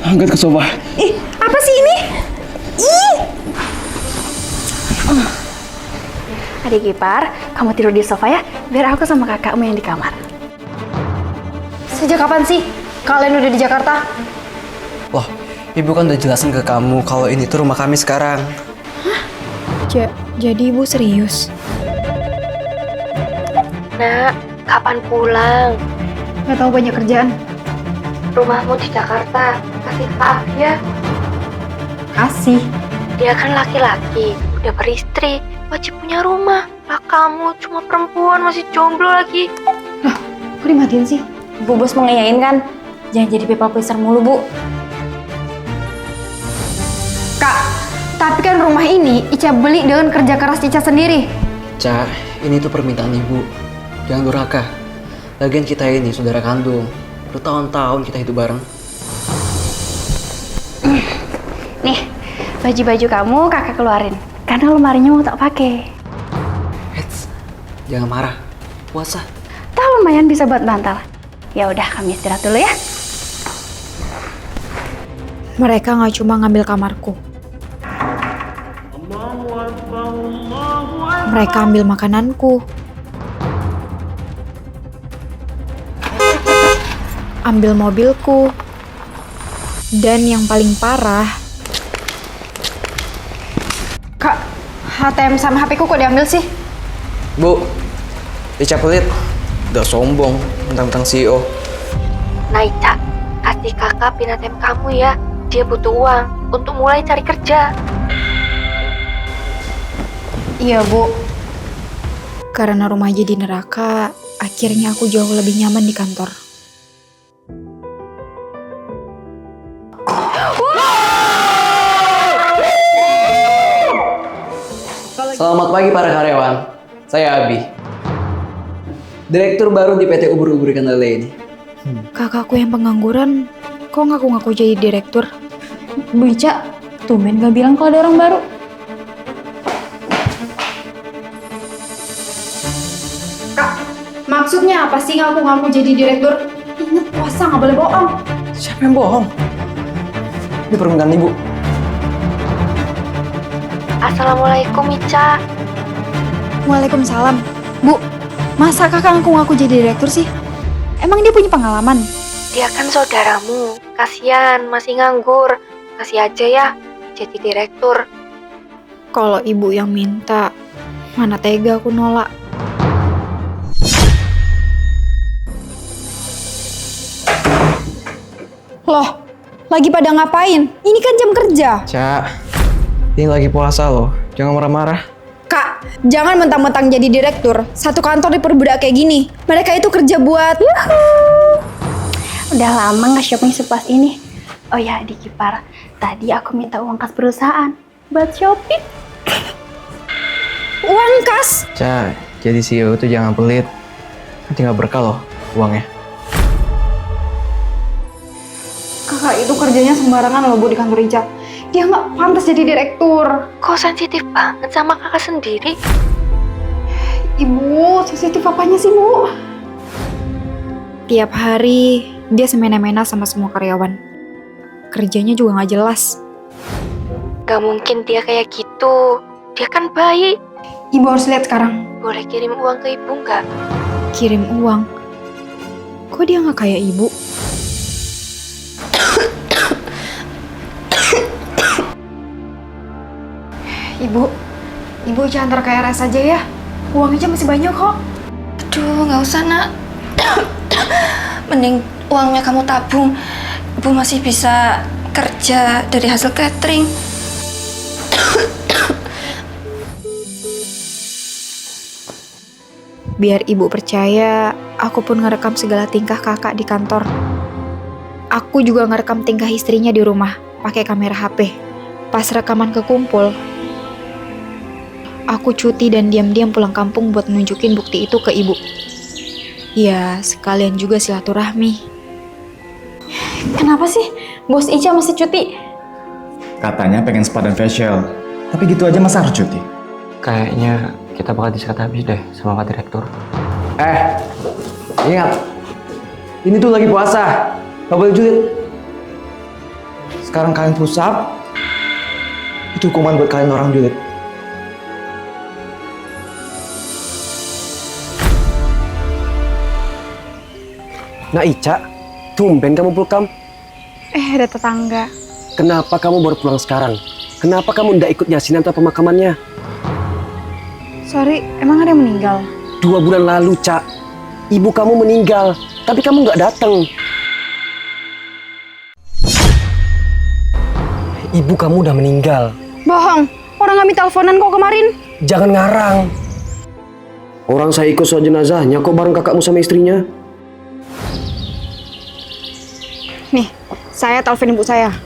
Angkat ke sofa. Ih, apa sih ini? Ih. Adik ipar, kamu tidur di sofa ya, biar aku sama kakakmu yang di kamar. Sejak kapan sih kalian udah di Jakarta? Loh, ibu kan udah jelasin ke kamu kalau ini tuh rumah kami sekarang. Jadi ibu serius? Nak, kapan pulang? Gak tahu, banyak kerjaan. Rumahmu di Jakarta. Kasih maaf ya. Kasih. Dia kan laki-laki, udah beristri, wajib punya rumah. Lah kamu cuma perempuan, masih jomblo lagi. Kok dimatiin sih? Bu Bos mengiyain kan? Jangan jadi people pleaser mulu, Bu. Kak, tapi kan rumah ini Ica beli dengan kerja keras Ica sendiri. Ca, ini tuh permintaan ibu. Jangan durhaka. Lagian kita ini saudara kandung. Bertahun-tahun kita hidup bareng. Nih, baju-baju kamu kakak keluarin, karena lemarinya mau tak pakai. Eits, jangan marah. Puasa. Tahu lumayan bisa buat bantal. Ya udah, kami istirahat dulu ya. Mereka nggak cuma ngambil kamarku. Mereka ambil makananku. Ambil mobilku. Dan yang paling parah, Kak, ATM sama HP ku kok diambil sih? Bu, Ica pelit. Udah sombong tentang CEO. Nah Ica, kasih kakak pin ATM kamu ya. Dia butuh uang untuk mulai cari kerja. Iya, Bu. Karena rumah jadi neraka, akhirnya aku jauh lebih nyaman di kantor. Selamat pagi para karyawan. Saya Abi. Direktur baru di PT Ubur-Ubur Ikan Lele ini. Kakakku yang pengangguran, kok ngaku-ngaku jadi direktur? Bu Ica, tumben gak bilang kalau ada orang baru. Maksudnya apa sih ngaku-ngaku jadi direktur? Ingat puasa, nggak boleh bohong. Siapa yang bohong? Ini permintaan ibu. Assalamualaikum Ica. Waalaikumsalam. Bu, masa kakak ngaku-ngaku jadi direktur sih? Emang dia punya pengalaman? Dia kan saudaramu. Kasian, masih nganggur. Kasih aja ya, jadi direktur. Kalau ibu yang minta, mana tega aku nolak. Loh, lagi pada ngapain? Ini kan jam kerja. Ca, ini lagi puasa loh. Jangan marah-marah. Kak, jangan mentang-mentang jadi direktur. Satu kantor diperbudak kayak gini. Mereka itu kerja buat... Udah lama nggak shopping sepuas ini. Oh ya, adik ipar, tadi aku minta uang kas perusahaan buat shopping. Uang kas. Ca, jadi CEO itu jangan pelit. Nanti nggak berkah loh uangnya. Kakak itu kerjanya sembarangan loh, Bu, di kantor Ica. Dia nggak pantas jadi direktur. Kok sensitif banget sama kakak sendiri? Ibu, sensitif apanya sih, Bu? Tiap hari dia semena-mena sama semua karyawan. Kerjanya juga nggak jelas. Gak mungkin dia kayak gitu. Dia kan baik. Ibu harus lihat sekarang. Boleh kirim uang ke ibu nggak? Kirim uang. Kok dia nggak kayak ibu? Ibu jangan terkaya res aja ya. Uangnya masih banyak kok. Aduh, nggak usah nak. Mending uangnya kamu tabung. Ibu masih bisa kerja dari hasil catering. Biar ibu percaya, aku pun ngerekam segala tingkah kakak di kantor. Aku juga ngerekam tingkah istrinya di rumah, pakai kamera HP. Pas rekaman kekumpul, aku cuti dan diam-diam pulang kampung buat nunjukin bukti itu ke ibu. Ya, sekalian juga silaturahmi. Kenapa sih Bos Ica masih cuti? Katanya pengen spa dan facial. Tapi gitu aja masa harus cuti? Kayaknya kita bakal disikat habis deh sama Pak Direktur. Ingat, ini tuh lagi puasa, nggak boleh julid. sekarang kalian push up, itu hukuman buat kalian orang julid. Nah Ica, tumben kamu pulang. Ada tetangga. Kenapa kamu baru pulang sekarang? Kenapa kamu ndak ikut yasinan atau pemakamannya? Sorry, emang ada yang meninggal? 2 bulan lalu, Cak. Ibu kamu meninggal, tapi kamu nggak datang. Ibu kamu udah meninggal. Bohong, orang kami teleponan kok kemarin. Jangan ngarang. Orang saya ikut soal jenazahnya kok bareng kakakmu sama istrinya. Nih, saya telepon ibu saya.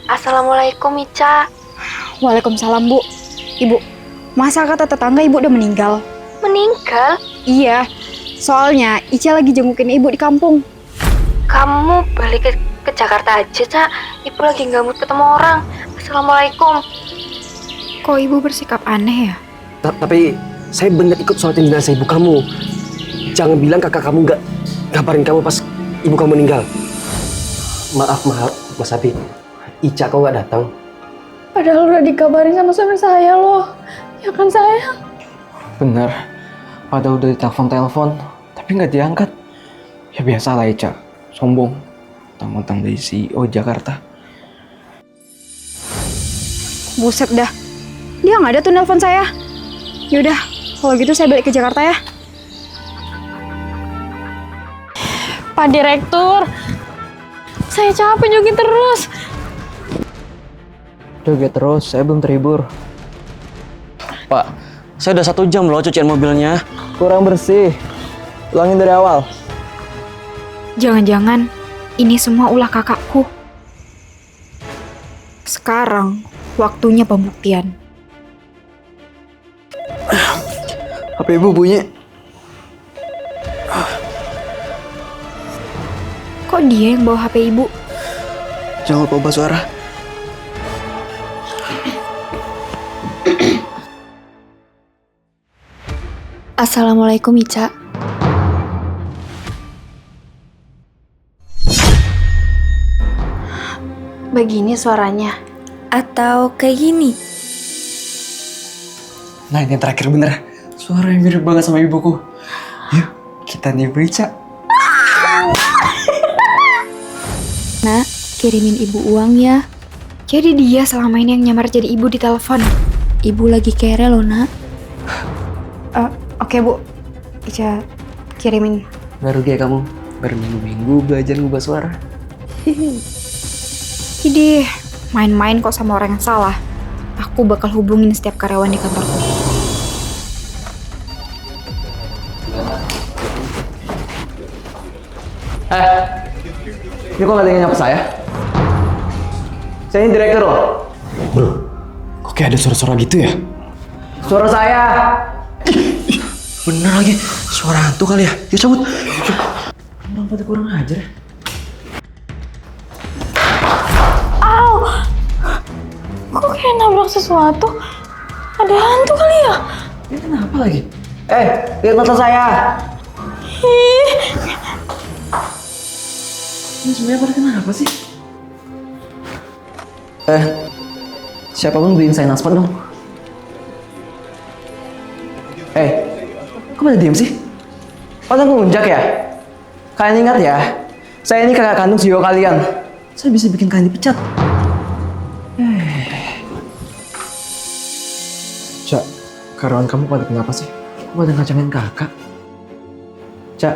Assalamualaikum Ica. Waalaikumsalam, Bu. Ibu, masa kata tetangga ibu udah meninggal? Meninggal? Iya, soalnya Ica lagi jengukin ibu di kampung. Kamu balik ke Jakarta aja, Cak. Ibu lagi nggak mood ketemu orang. Assalamualaikum. Kok ibu bersikap aneh ya? Tapi saya benar ikut soal jenazah ibu kamu. Jangan bilang kakak kamu nggak ngabarin kamu pas ibu kamu meninggal. Maaf, Mas Abi. Ica kok nggak datang? Padahal udah dikabarin sama suami saya loh. Ya kan sayang? Bener, padahal udah ditelepon, tapi nggak diangkat. Ya biasalah Ica, sombong. Tentang dari CEO Jakarta. Buset dah. Dia nggak ada tuh nelpon saya. Yaudah, kalau gitu saya balik ke Jakarta ya. Pak Direktur, saya capek jogging terus. Joget terus, saya belum terhibur. Pak, saya udah 1 jam loh cucian mobilnya. Kurang bersih. Ulangin dari awal. Jangan-jangan ini semua ulah kakakku. Sekarang waktunya pembuktian. HP ibu bunyi. Kok dia yang bawa HP ibu? Jangan lupa ubah suara. Assalamualaikum Ica. Begini suaranya. Atau kayak gini? Nah ini yang terakhir bener. Suaranya mirip banget sama ibuku. Yuk, kita nih Ica. Nak, kirimin ibu uang ya. Jadi dia selama ini yang nyamar jadi ibu di telepon. Ibu lagi kere loh, Nak. Oke Bu, Ica kirimin. Baru kayak kamu, baru minggu-minggu belajar ngubah suara. Idih, main-main kok sama orang yang salah. Aku bakal hubungin setiap karyawan di kantorku. Ini kok gak ada yang nyapa saya? Saya ini direktur loh. Bro, kok kayak ada suara-suara gitu ya? Suara saya. Bener lagi, suara hantu kali ya. Yuk cabut. Orang pada kurang ajar. Kok kayak nabrak sesuatu? Ada hantu kali ya? Ini kenapa lagi? Lihat mata saya. Ini sebenarnya pada kenapa sih? Siapapun beliin saya naspat dong. Kok pada diem sih? Pada ngelunjak ya? Kalian ingat ya? Saya ini kakak kandung CEO kalian. Saya bisa bikin kalian dipecat. Cak, karyawan kamu pada kenapa sih? Kok pada ngacangin kakak? Cak.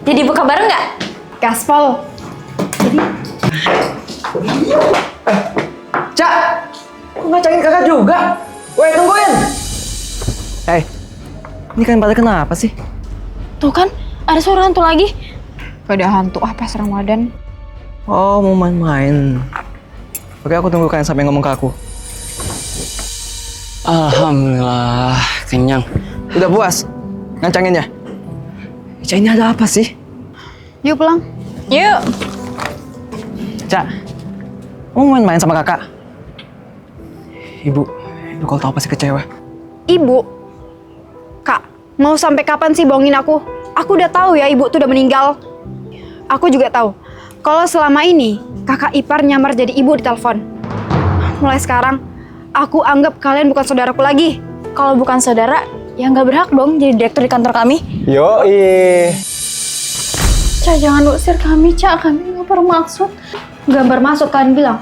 Jadi buka bareng nggak? Gaspol. Cak! Kok ngacangin kakak juga? Woi, tungguin! Ini kan pada kenapa sih? Tuh kan, ada suara hantu lagi. Gak ada hantu pas Ramadan. Oh, mau main-main. Oke, aku tunggu kalian sampai ngomong ke aku. Alhamdulillah, kenyang. Udah puas? Ngancanginnya? Cak, ini ada apa sih? Yuk pulang. Yuk. Cak, kamu main-main sama kakak? Ibu kalau tahu pasti kecewa. Ibu. Kak, mau sampai kapan sih bohongin aku? Aku udah tahu ya ibu tuh udah meninggal. Aku juga tahu kalau selama ini kakak ipar nyamar jadi ibu di telepon. Mulai sekarang, aku anggap kalian bukan saudaraku lagi. Kalau bukan saudara, ya nggak berhak dong jadi direktur di kantor kami. Yoi. Ca, jangan usir kami, Ca. Kami nggak bermaksud. Gak bermaksud kalian bilang.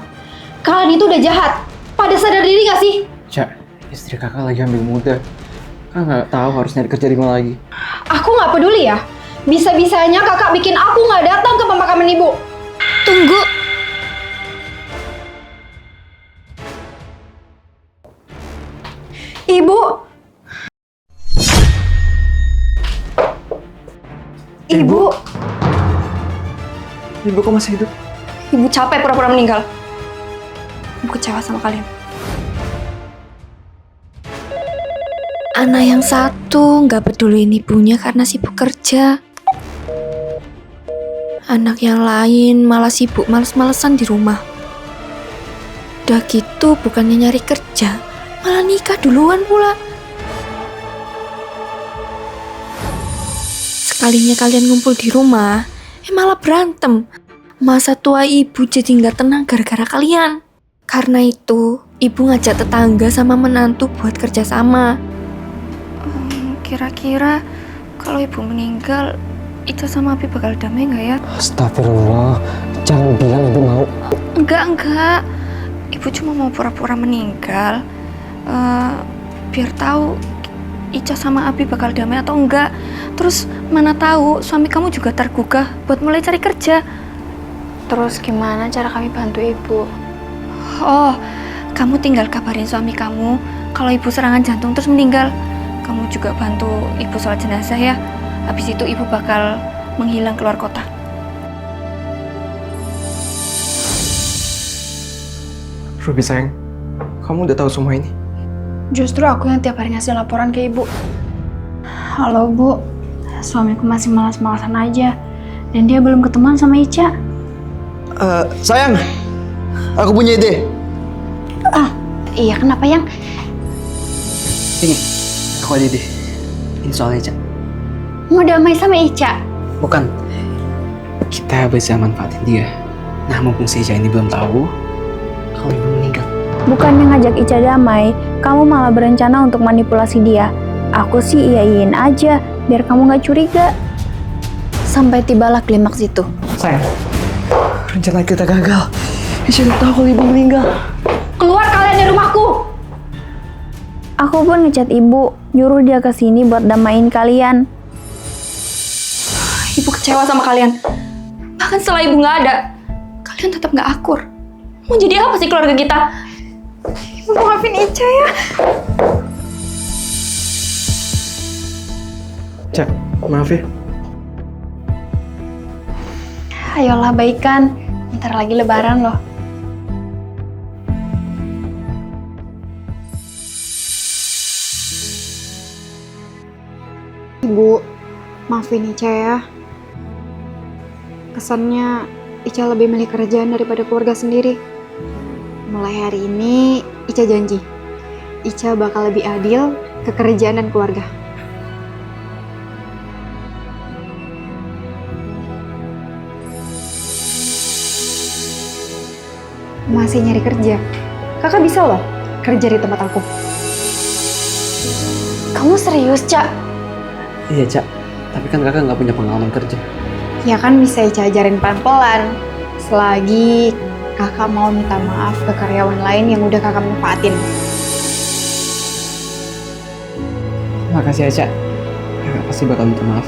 Kalian itu udah jahat. Pada sadar diri gak sih? Cak, istri kakak lagi ambil muda. Kakak nggak tahu harus nyari kerja di mana lagi. Aku gak peduli ya. Bisa-bisanya kakak bikin aku gak datang ke pemakaman ibu. Tunggu. Ibu. Ibu. Ibu kok masih hidup? Ibu capek pura-pura meninggal. Ibu kecewa sama kalian. Anak yang satu nggak peduliin ibunya karena sibuk kerja. Anak yang lain malah sibuk males-malesan di rumah. Udah gitu bukannya nyari kerja, malah nikah duluan pula. Sekalinya kalian ngumpul di rumah, malah berantem. Masa tua ibu jadi nggak tenang gara-gara kalian. Karena itu, ibu ngajak tetangga sama menantu buat kerja sama. Kira-kira kalau ibu meninggal, Ica sama Abi bakal damai nggak ya? Astagfirullah, jangan bilang ibu mau. Enggak. Ibu cuma mau pura-pura meninggal. Biar tahu Ica sama Abi bakal damai atau enggak. Terus mana tahu suami kamu juga tergugah buat mulai cari kerja. Terus gimana cara kami bantu ibu? Oh, kamu tinggal kabarin suami kamu kalau ibu serangan jantung terus meninggal. Kamu juga bantu ibu sholat jenazah ya. Habis itu ibu bakal menghilang keluar kota. Ruby sayang, kamu udah tahu semua ini? Justru aku yang tiap hari ngasih laporan ke ibu. Halo bu, suamiku masih malas-malasan aja. Dan dia belum ketemuan sama Ica. Sayang, aku punya ide. Iya, kenapa yang? Ini, aku ada ide. Ini soalnya, Cak. Mau damai sama Ica? Bukan. Kita bisa manfaatin dia. Nah, mumpung si Ica ini belum tahu kalau ibu meninggal. Bukannya ngajak Ica damai, kamu malah berencana untuk manipulasi dia. Aku sih iyain aja, biar kamu gak curiga. Sampai tibalah klimaks itu. Sayang, rencana kita gagal. Ica udah tahu kalau ibu meninggal. Keluar kalian dari rumahku. Aku pun ngechat ibu, nyuruh dia ke sini buat damain kalian. Ibu kecewa sama kalian. Bahkan setelah ibu nggak ada, kalian tetap nggak akur. Mau jadi apa sih keluarga kita? Ibu maafin Ica ya. Cak, maaf ya. Ayolah baikan, ntar lagi lebaran loh. Ibu, maafin Ica ya. Kesannya Ica lebih milih kerjaan daripada keluarga sendiri. Mulai hari ini, Ica janji. Ica bakal lebih adil ke kerjaan dan keluarga. Masih nyari kerja? Kakak bisa loh kerja di tempat aku. Kamu serius, Cak? Iya, Cak. Tapi kan kakak nggak punya pengalaman kerja. Ya kan bisa Ica ajarin pelan-pelan. Selagi kakak mau minta maaf ke karyawan lain yang udah kakak manfaatin. Makasih ya, Cak. Kakak pasti bakal minta maaf.